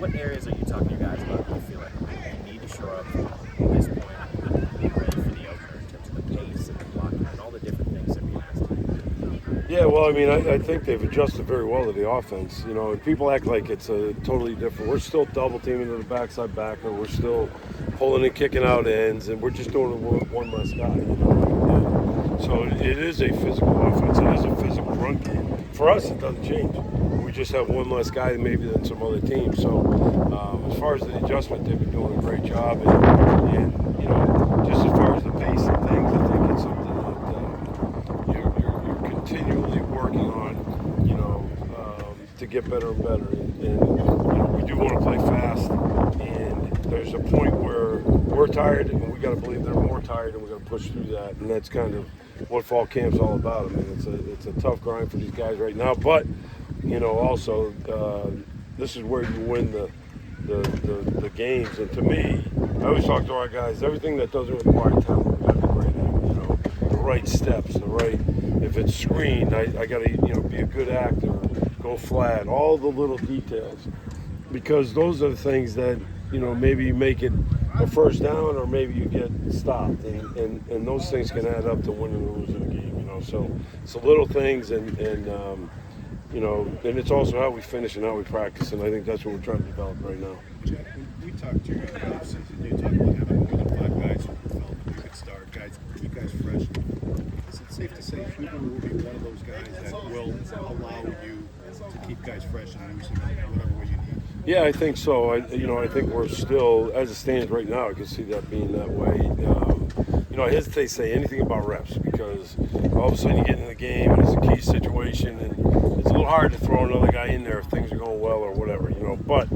what areas are you talking to your guys about? You feel like you need to show up at this point and be ready for the opener in terms of the pace and the blocking and all the different things that we asked? Yeah, well, I mean, I think they've adjusted very well to the offense. You know, and people act like it's a totally different. We're still double teaming to the backside backer. We're still pulling and kicking out ends, and we're just doing it with one less guy. You know, and so it is a physical offense. It is a physical run game. For us, it doesn't change. We just have one less guy maybe than some other teams. So as far as the adjustment, they've been doing a great job, and you know, just as far as the pace and things, I think it's something that you're continually working on, you know, to get better and better. And you know, we do want to play fast, and there's a point where we're tired, and we got to believe they're more tired, and we got to push through that. And that's kind of what fall camp's all about. I mean, it's a tough grind for these guys right now, but you know, also this is where you win the games. And to me, I always talk to our guys, everything that doesn't require talent, we got to be great at. You know, the right steps, the right. If it's screen, I got to, you know, be a good actor, go flat, all the little details, because those are the things that, you know, maybe you make it a first down or maybe you get stopped, and those things can add up to winning or losing a game. You know, so it's the little things, and you know, and it's also how we finish and how we practice, and I think that's what we're trying to develop right now. Jack, when we talked to you in the offseason, you talked about having more than 5 guys who felt that you could start, guys, keep guys fresh. Is it safe to say Huber will be one of those guys that will allow you to keep guys fresh and use them in whatever way you need? Yeah, I think so. I think we're still, as it stands right now, I can see that being that way. You know, I hesitate to say anything about reps because all of a sudden you get in the game and it's a key situation, and it's a little hard to throw another guy in there if things are going well or whatever, you know. But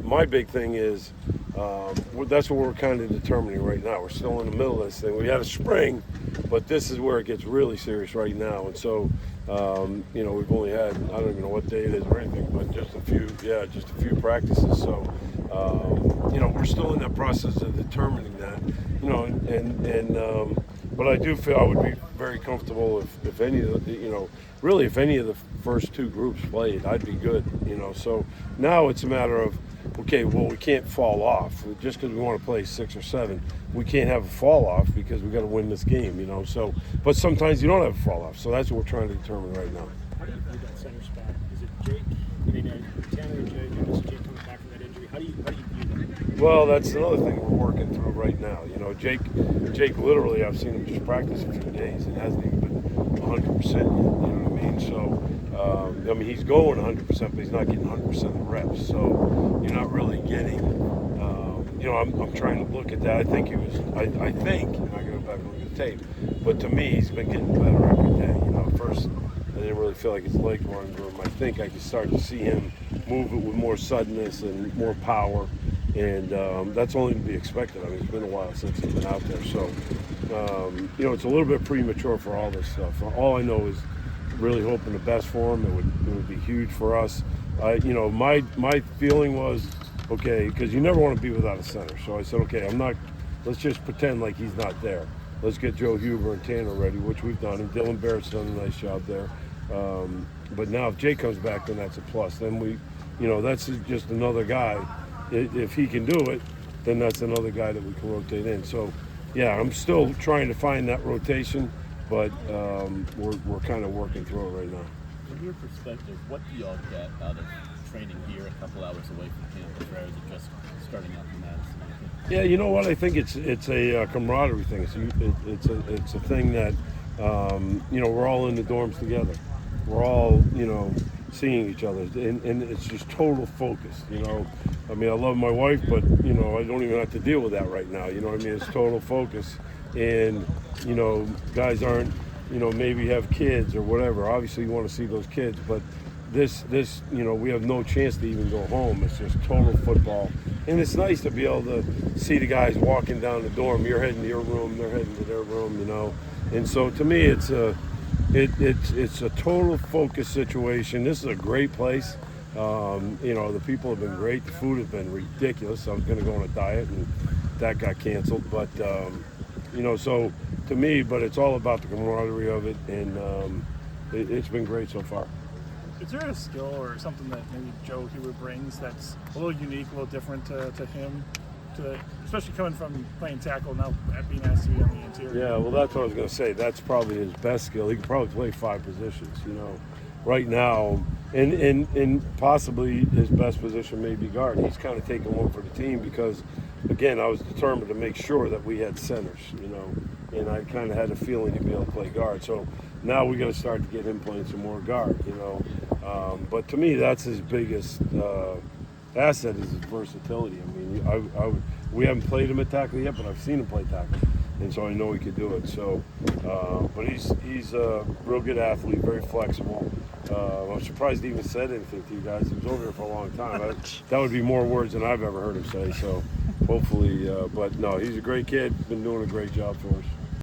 my big thing is that's what we're kind of determining right now. We're still in the middle of this thing. We had a spring, but this is where it gets really serious right now. And so, you know, we've only had, I don't even know what day it is or anything, but just a few practices. So, you know, we're still in that process of determining that, you know, but I do feel I would be very comfortable if any of the, you know, really if any of the first 2 groups played, I'd be good, you know. So now it's a matter of, okay, well, we can't fall off. Just because we want to play 6 or 7, we can't have a fall off because we got to win this game, you know. So, but sometimes you don't have a fall off. So that's what we're trying to determine right now. How do you view that center spot? Is it Jake? I mean, Tanner or Jake? Is Jake coming back from that injury? How do you view that? Well, that's another thing we're working through right now. You know, Jake literally, I've seen him just practice a few days and hasn't even been 100% yet. You know what I mean? So, I mean, he's going 100%, but he's not getting 100% of the reps. So you're not really getting. You know, I'm trying to look at that. I think he was. I think, and I go back and look at the tape, but to me, he's been getting better every day. You know, at first I didn't really feel like his legs were under him. I think I could start to see him move it with more suddenness and more power. And that's only to be expected. I mean, it's been a while since he's been out there. So, you know, it's a little bit premature for all this stuff. All I know is really hoping the best for him. It would be huge for us. You know, my feeling was, okay, because you never want to be without a center. So I said, okay, let's just pretend like he's not there. Let's get Joe Huber and Tanner ready, which we've done. And Dylan Barrett's done a nice job there. But now if Jay comes back, then that's a plus. Then you know, that's just another guy. If he can do it, then that's another guy that we can rotate in. So, yeah, I'm still trying to find that rotation, but we're kind of working through it right now. From your perspective, what do y'all get out of training here a couple hours away from campus rather than just starting out in Madison? Yeah, you know what? I think it's a camaraderie thing. It's a thing that you know, we're all in the dorms together. We're all, you know, seeing each other, and it's just total focus. You know, I mean, I love my wife, but you know, I don't even have to deal with that right now. You know what I mean? It's total focus, and you know, guys aren't, you know, maybe have kids or whatever. Obviously, you want to see those kids, but this, you know, we have no chance to even go home. It's just total football, and it's nice to be able to see the guys walking down the dorm. You're heading to your room, they're heading to their room, you know, and so to me, it's a total focus situation. This is a great place. You know, the people have been great. The food has been ridiculous. I was going to go on a diet, and that got canceled. But you know, so to me, but it's all about the camaraderie of it, and it's been great so far. Is there a skill or something that maybe Joe Huber brings that's a little unique, a little different to him, especially coming from playing tackle now being asked to be on the interior? Yeah, well, that's what I was going to say. That's probably his best skill. He could probably play 5 positions, you know, right now. And possibly his best position may be guard. He's kind of taking one for the team because, again, I was determined to make sure that we had centers, you know, and I kind of had a feeling he'd be able to play guard. So now we got to start to get him playing some more guard, you know. But to me, that's his biggest asset is his versatility. I mean, we haven't played him at tackle yet, but I've seen him play tackle, and so I know he could do it. So, but he's a real good athlete, very flexible. I'm surprised he even said anything to you guys. He was over here for a long time. That would be more words than I've ever heard him say. So, hopefully, but no, he's a great kid. Been doing a great job for us.